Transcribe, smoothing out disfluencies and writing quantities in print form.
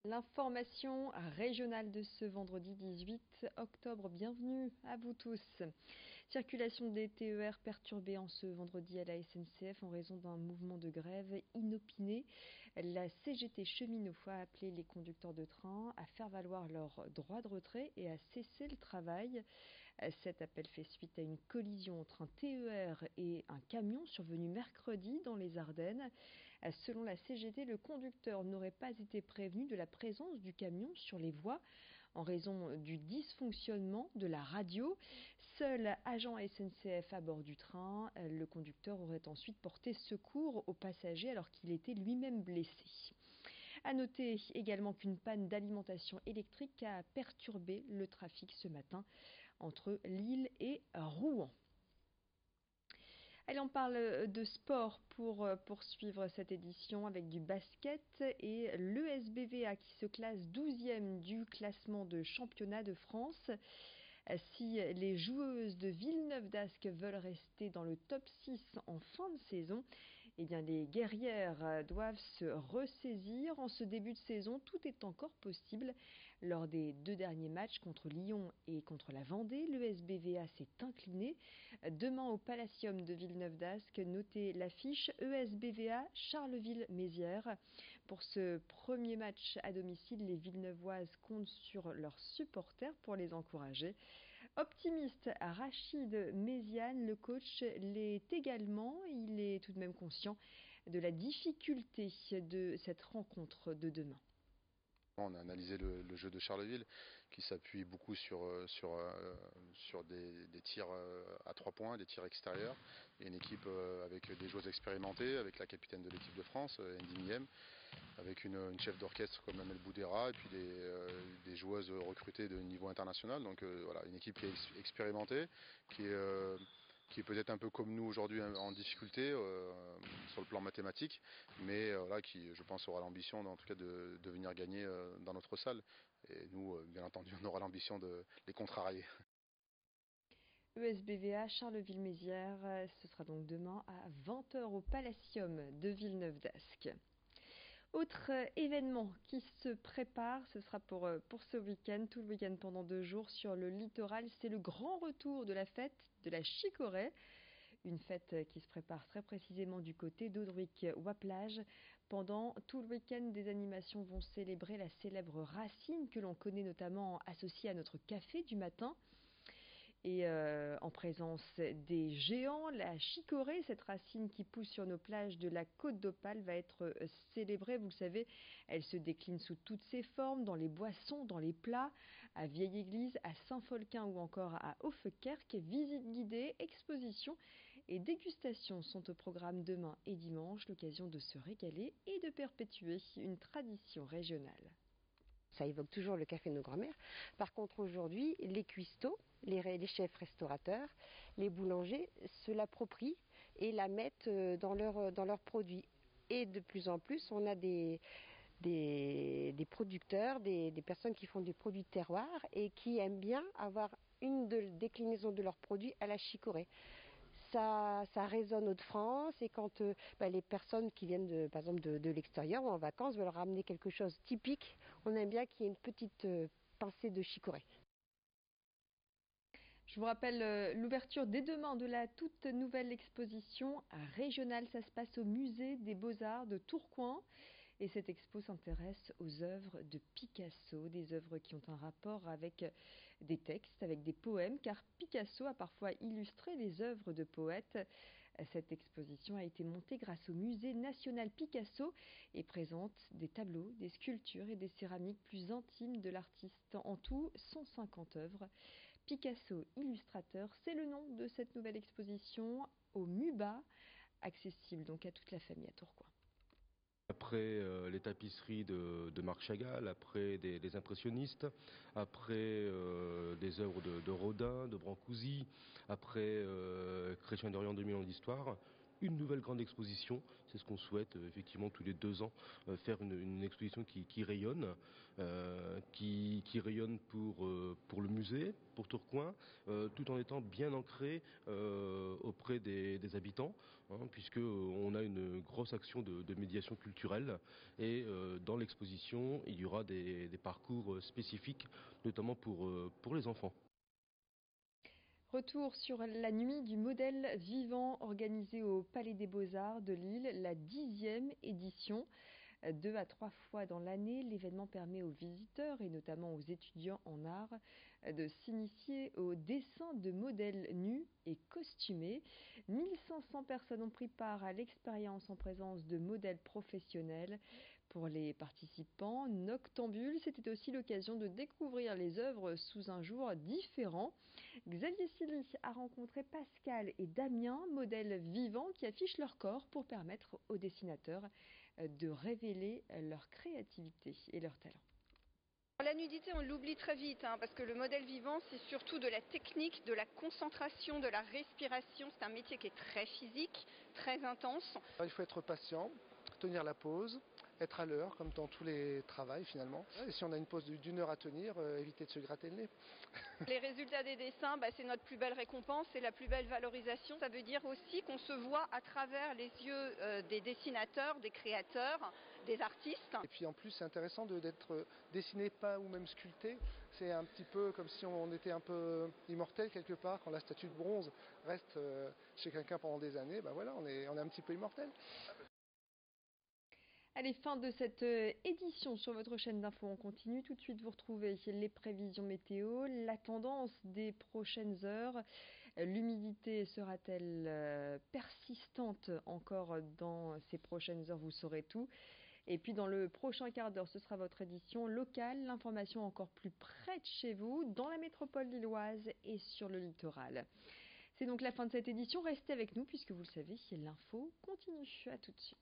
L'information régionale de ce vendredi 18 octobre, bienvenue à vous tous. Circulation des TER perturbée en ce vendredi à la SNCF en raison d'un mouvement de grève inopiné. La CGT cheminot a appelé les conducteurs de train à faire valoir leur droit de retrait et à cesser le travail. Cet appel fait suite à une collision entre un TER et un camion survenu mercredi dans les Ardennes. Selon la CGT, le conducteur n'aurait pas été prévenu de la présence du camion sur les voies en raison du dysfonctionnement de la radio. Seul agent SNCF à bord du train, le conducteur aurait ensuite porté secours aux passagers alors qu'il était lui-même blessé. À noter également qu'une panne d'alimentation électrique a perturbé le trafic ce matin entre Lille et Rouen. Allez, on parle de sport pour poursuivre cette édition avec du basket et l'ESBVA qui se classe 12e du classement de championnat de France. Si les joueuses de Villeneuve d'Ascq veulent rester dans le top 6 en fin de saison, eh bien les guerrières doivent se ressaisir. En ce début de saison, tout est encore possible. Lors des deux derniers matchs contre Lyon et contre la Vendée, l'ESBVA s'est incliné. Demain au Palacium de Villeneuve d'Ascq, notez l'affiche ESBVA Charleville-Mézières. Pour ce premier match à domicile, les Villeneuvoises comptent sur leurs supporters pour les encourager. Optimiste, Rachid Méziane, le coach, l'est également. Il est tout de même conscient de la difficulté de cette rencontre de demain. On a analysé le jeu de Charleville qui s'appuie beaucoup sur des tirs à 3 points, des tirs extérieurs. Il y a une équipe avec des joueuses expérimentées, avec la capitaine de l'équipe de France, Andy Miem, avec une chef d'orchestre comme Amel Boudera et puis des joueuses recrutées de niveau international. Donc voilà, une équipe qui est expérimentée, qui est peut-être un peu comme nous aujourd'hui en difficulté sur le plan mathématique, mais voilà, qui je pense aura l'ambition en tout cas de venir gagner dans notre salle. Et nous, bien entendu, on aura l'ambition de les contrarier. ESBVA Charleville-Mézières, ce sera donc demain à 20h au Palacium de Villeneuve d'Ascq. Autre événement qui se prépare, ce sera pour ce week-end, tout le week-end pendant 2 jours sur le littoral, c'est le grand retour de la fête de la Chicorée. Une fête qui se prépare très précisément du côté d'Audruic-Waplage. Pendant tout le week-end, des animations vont célébrer la célèbre racine que l'on connaît notamment associée à notre café du matin. Et en présence des géants, la chicorée, cette racine qui pousse sur nos plages de la Côte d'Opale, va être célébrée. Vous le savez, elle se décline sous toutes ses formes, dans les boissons, dans les plats, à Vieille-Église, à Saint-Folquin ou encore à Offekerque. Visites guidées, expositions et dégustations sont au programme demain et dimanche, l'occasion de se régaler et de perpétuer une tradition régionale. Ça évoque toujours le café de nos grands-mères. Par contre, aujourd'hui, les cuistots, les chefs restaurateurs, les boulangers se l'approprient et la mettent dans leurs produits. Et de plus en plus, on a des producteurs, des personnes qui font des produits de terroir et qui aiment bien avoir une déclinaison de leurs produits à la chicorée. Ça résonne Hauts-de-France et quand les personnes qui viennent par exemple de l'extérieur ou en vacances veulent ramener quelque chose de typique, on aime bien qu'il y ait une petite pincée de chicorée. Je vous rappelle l'ouverture dès demain de la toute nouvelle exposition régionale. Ça se passe au musée des Beaux-Arts de Tourcoing. Et cette expo s'intéresse aux œuvres de Picasso, des œuvres qui ont un rapport avec des textes, avec des poèmes, car Picasso a parfois illustré les œuvres de poètes. Cette exposition a été montée grâce au Musée national Picasso et présente des tableaux, des sculptures et des céramiques plus intimes de l'artiste. En tout, 150 œuvres. Picasso illustrateur, c'est le nom de cette nouvelle exposition au MUBA, accessible donc à toute la famille à Tourcoing. Après les tapisseries de Marc Chagall, après des impressionnistes, après des œuvres de Rodin, de Brancusi, après Chrétien d'Orient 2000 ans d'histoire, une nouvelle grande exposition. C'est ce qu'on souhaite effectivement tous les 2 ans, faire une exposition qui rayonne, qui rayonne pour le musée, pour Tourcoing, tout en étant bien ancré auprès des habitants, puisqu'on a une grosse action de médiation culturelle et dans l'exposition il y aura des parcours spécifiques, notamment pour les enfants. Retour sur la nuit du modèle vivant organisée au Palais des Beaux-Arts de Lille, la 10e édition. 2 à 3 fois dans l'année, l'événement permet aux visiteurs et notamment aux étudiants en art de s'initier au dessin de modèles nus et costumés. 1500 personnes ont pris part à l'expérience en présence de modèles professionnels. Pour les participants noctambules, c'était aussi l'occasion de découvrir les œuvres sous un jour différent. Xavier Silly a rencontré Pascal et Damien, modèles vivants qui affichent leur corps pour permettre aux dessinateurs de révéler leur créativité et leur talent. La nudité, on l'oublie très vite, parce que le modèle vivant, c'est surtout de la technique, de la concentration, de la respiration. C'est un métier qui est très physique, très intense. Il faut être patient, tenir la pause, être à l'heure, comme dans tous les travails finalement. Et si on a une pause d'1 heure à tenir, éviter de se gratter le nez. Les résultats des dessins, c'est notre plus belle récompense, c'est la plus belle valorisation. Ça veut dire aussi qu'on se voit à travers les yeux des dessinateurs, des créateurs, des artistes. Et puis en plus c'est intéressant d'être dessiné, peint ou même sculpté. C'est un petit peu comme si on était un peu immortel quelque part. Quand la statue de bronze reste chez quelqu'un pendant des années, voilà, on est un petit peu immortel. Allez, fin de cette édition sur votre chaîne d'infos. On continue tout de suite, vous retrouvez les prévisions météo, la tendance des prochaines heures. L'humidité sera-t-elle persistante encore dans ces prochaines heures? Vous saurez tout. Et puis dans le prochain quart d'heure, ce sera votre édition locale, l'information encore plus près de chez vous, dans la métropole lilloise et sur le littoral. C'est donc la fin de cette édition. Restez avec nous puisque vous le savez, l'info continue. À tout de suite.